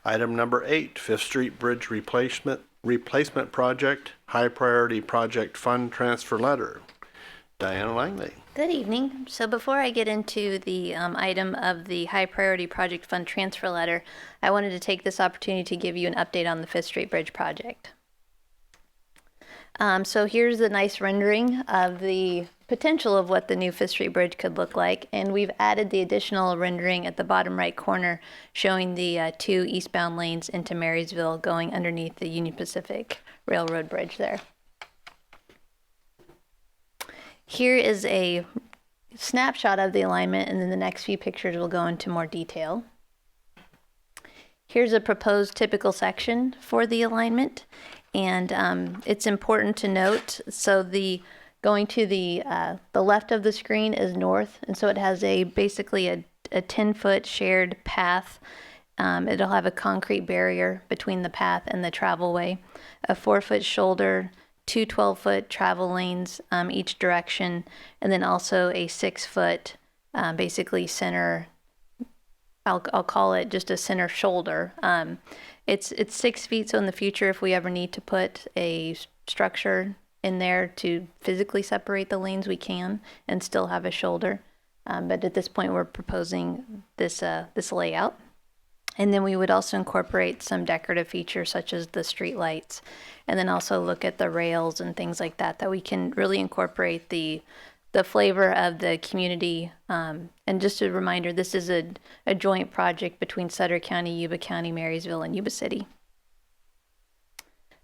Item number 8, Fifth Street Bridge Replacement Project, High Priority Project Fund Transfer Letter. Diana Langley. Good evening. So before I get into the item of the High Priority Project Fund Transfer Letter, I wanted to take this opportunity to give you an update on the Fifth Street Bridge project. So here's a nice rendering of the potential of what the new Fifth Street Bridge could look like, and we've added the additional rendering at the bottom right corner showing the 2 eastbound lanes into Marysville going underneath the Union Pacific Railroad Bridge there. Here is a snapshot of the alignment, and then the next few pictures will go into more detail. Here's a proposed typical section for the alignment, and it's important to note, so going to the left of the screen is north, and so it has basically a 10-foot shared path. It'll have a concrete barrier between the path and the travelway, a 4-foot shoulder, 2 12-foot travel lanes each direction, and then also a 6-foot basically center, I'll call it just a center shoulder. It's 6 feet, so in the future, if we ever need to put a structure in there to physically separate the lanes, we can and still have a shoulder. But at this point, we're proposing this layout. And then we would also incorporate some decorative features such as the street lights, and then also look at the rails and things like that we can really incorporate the flavor of the community. And just a reminder, this is a joint project between Sutter County, Yuba County, Marysville, and Yuba City.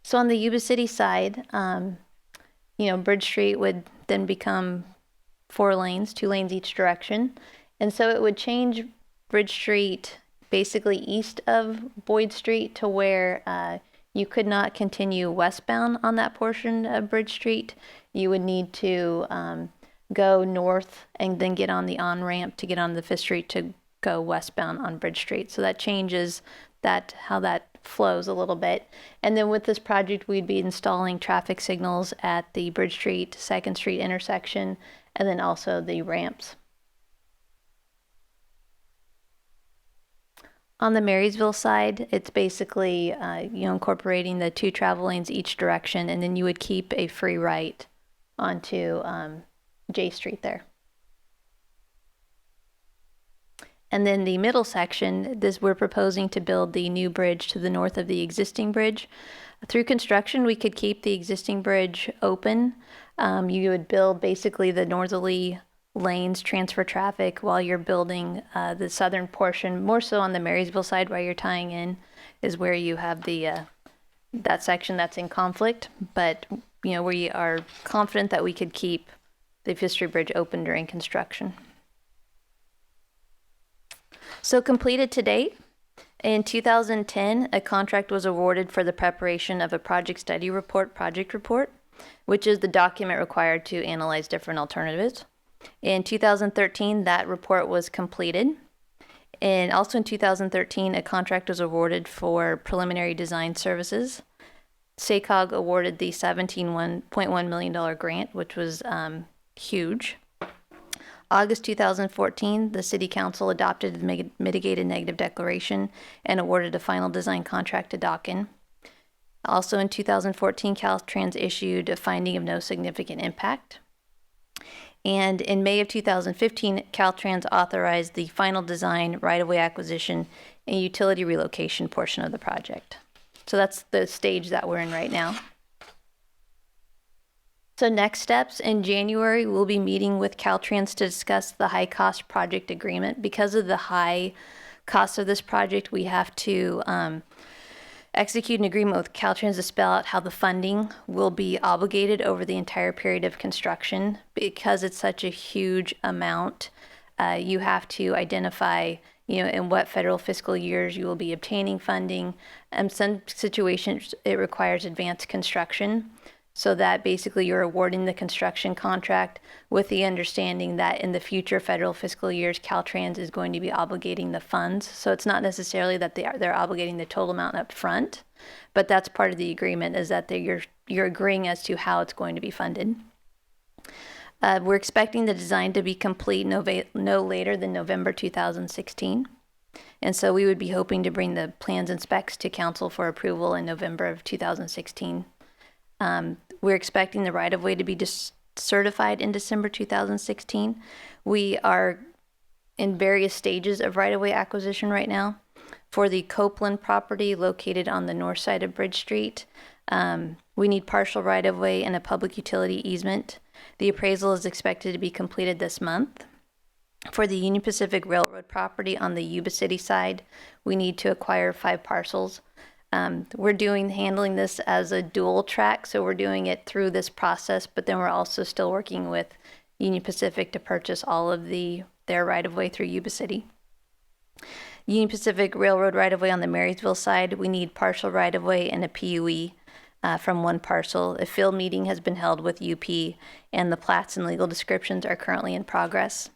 So on the Yuba City side, Bridge Street would then become 4 lanes, 2 lanes each direction. And so it would change Bridge Street basically east of Boyd Street to where you could not continue westbound on that portion of Bridge Street. You would need to go north and then get on the on-ramp to get on the Fifth Street to go westbound on Bridge Street. So that changes how that flows a little bit. And then with this project, we'd be installing traffic signals at the Bridge Street, 2nd Street intersection, and then also the ramps. On the Marysville side, it's basically incorporating the 2 travel lanes each direction, and then you would keep a free right onto J Street there. And then the middle section, we're proposing to build the new bridge to the north of the existing bridge. Through construction, we could keep the existing bridge open. You would build basically the northerly lanes, transfer traffic while you're building the southern portion, more so on the Marysville side while you're tying in, is where you have that section that's in conflict. But we are confident that we could keep the Fifth Street Bridge open during construction. So completed to date, in 2010, a contract was awarded for the preparation of a project study report, which is the document required to analyze different alternatives. In 2013, that report was completed. And also in 2013, a contract was awarded for preliminary design services. SACOG awarded the $17.1 million grant, which was huge. August 2014, the City Council adopted the mitigated negative declaration and awarded a final design contract to Dockin. Also in 2014, Caltrans issued a finding of no significant impact. And in May of 2015, Caltrans authorized the final design, right-of-way acquisition, and utility relocation portion of the project. So that's the stage that we're in right now. So next steps, in January, we'll be meeting with Caltrans to discuss the high-cost project agreement. Because of the high cost of this project, we have to execute an agreement with Caltrans to spell out how the funding will be obligated over the entire period of construction. Because it's such a huge amount, you have to identify in what federal fiscal years you will be obtaining funding. In some situations, it requires advanced construction, so that basically you're awarding the construction contract with the understanding that in the future federal fiscal years, Caltrans is going to be obligating the funds. So it's not necessarily that they're obligating the total amount up front, but that's part of the agreement, is that you're agreeing as to how it's going to be funded. We're expecting the design to be complete no later than November 2016. And so we would be hoping to bring the plans and specs to council for approval in November of 2016. We're expecting the right-of-way to be certified in December 2016. We are in various stages of right-of-way acquisition right now. For the Copeland property located on the north side of Bridge Street, we need partial right-of-way and a public utility easement. The appraisal is expected to be completed this month. For the Union Pacific Railroad property on the Yuba City side, we need to acquire 5 parcels. We're handling this as a dual track, so we're doing it through this process, but then we're also still working with Union Pacific to purchase all of their right-of-way through Yuba City. Union Pacific Railroad right-of-way on the Marysville side, we need partial right-of-way and a PUE from 1 parcel. A field meeting has been held with UP, and the plats and legal descriptions are currently in progress.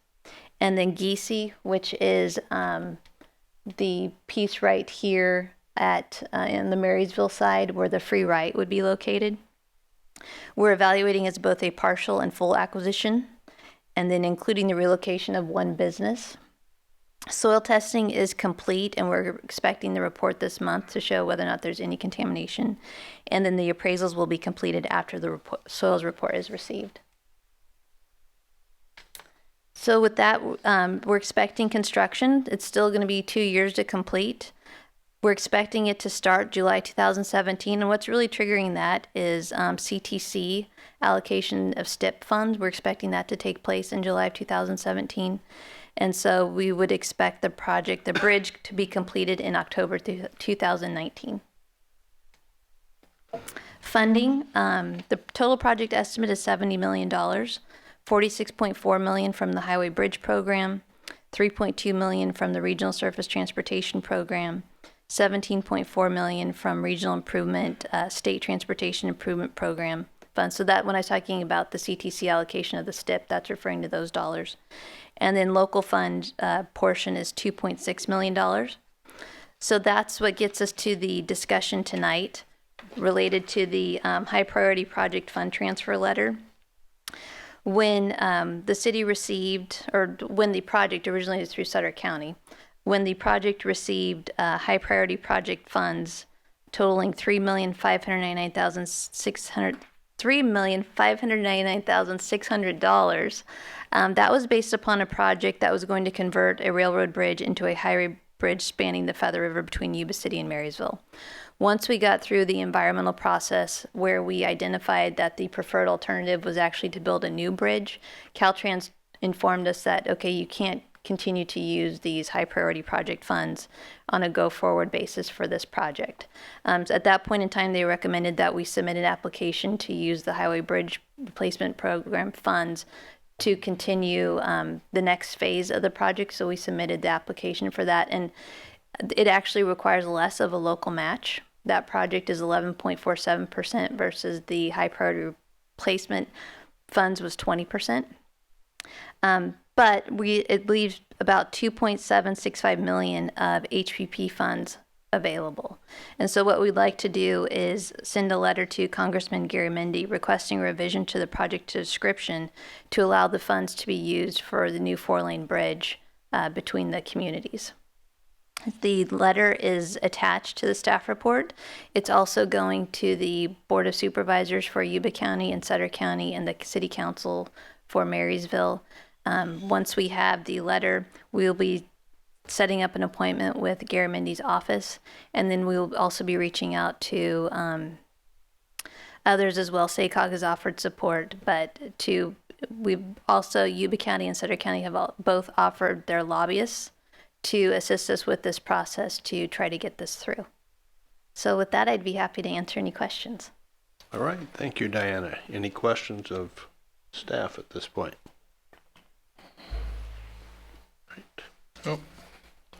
And then Geesey, which is the piece right here in the Marysville side where the free right would be located. We're evaluating as both a partial and full acquisition, and then including the relocation of 1 business. Soil testing is complete, and we're expecting the report this month to show whether or not there's any contamination. And then the appraisals will be completed after the soils report is received. So with that, we're expecting construction. It's still going to be 2 years to complete. We're expecting it to start July 2017, and what's really triggering that is CTC allocation of STIP funds. We're expecting that to take place in July of 2017, and so we would expect the bridge, to be completed in October 2019. Funding, the total project estimate is $70 million, $46.4 million from the Highway Bridge Program, $3.2 million from the Regional Surface Transportation Program, $17.4 million from Regional Improvement, State Transportation Improvement Program funds. So that when I was talking about the CTC allocation of the STIP, that's referring to those dollars. And then local fund portion is $2.6 million. So that's what gets us to the discussion tonight related to the high priority project fund transfer letter. When the city received, or when the project originally was through Sutter County, when the project received high priority project funds totaling $3,599,600, that was based upon a project that was going to convert a railroad bridge into a highway bridge spanning the Feather River between Yuba City and Marysville. Once we got through the environmental process where we identified that the preferred alternative was actually to build a new bridge, Caltrans informed us that, okay, you can't continue to use these high priority project funds on a go forward basis for this project. So at that point in time, they recommended that we submit an application to use the Highway Bridge Replacement Program funds to continue the next phase of the project. So we submitted the application for that, and it actually requires less of a local match. That project is 11.47% versus the high priority replacement funds was 20%. But it leaves about $2.765 million of HPP funds available. And so what we'd like to do is send a letter to Congressman Gary Mendy requesting a revision to the project description to allow the funds to be used for the new 4-lane bridge between the communities. The letter is attached to the staff report. It's also going to the Board of Supervisors for Yuba County and Sutter County and the City Council for Marysville. Once we have the letter, we'll be setting up an appointment with Gary Mendy's office, and then we'll also be reaching out to others as well. SACOG has offered support, but we've also, Yuba County and Sutter County have both offered their lobbyists to assist us with this process to try to get this through. So with that, I'd be happy to answer any questions. All right, thank you, Diana. Any questions of staff at this point? Right. Oh.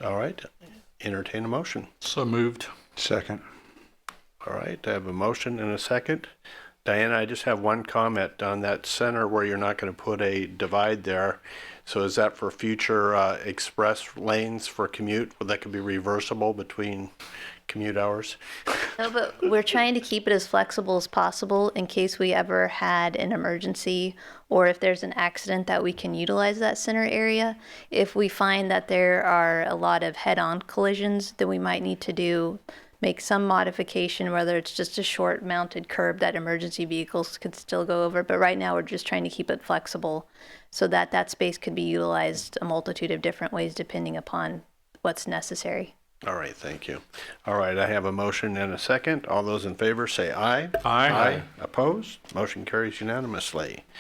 All right, entertain a motion. So moved. Second. All right, I have a motion and a second. Diana, I just have one comment on that center where you're not going to put a divide there. So is that for future express lanes for commute? Well, that could be reversible between commute hours? No, but we're trying to keep it as flexible as possible in case we ever had an emergency or if there's an accident that we can utilize that center area. If we find that there are a lot of head-on collisions, then we might need to make some modification, whether it's just a short mounted curb that emergency vehicles could still go over. But right now we're just trying to keep it flexible so that that space could be utilized a multitude of different ways depending upon what's necessary. All right, thank you. All right, I have a motion and a second. All those in favor say aye. Aye. Opposed? Motion carries unanimously.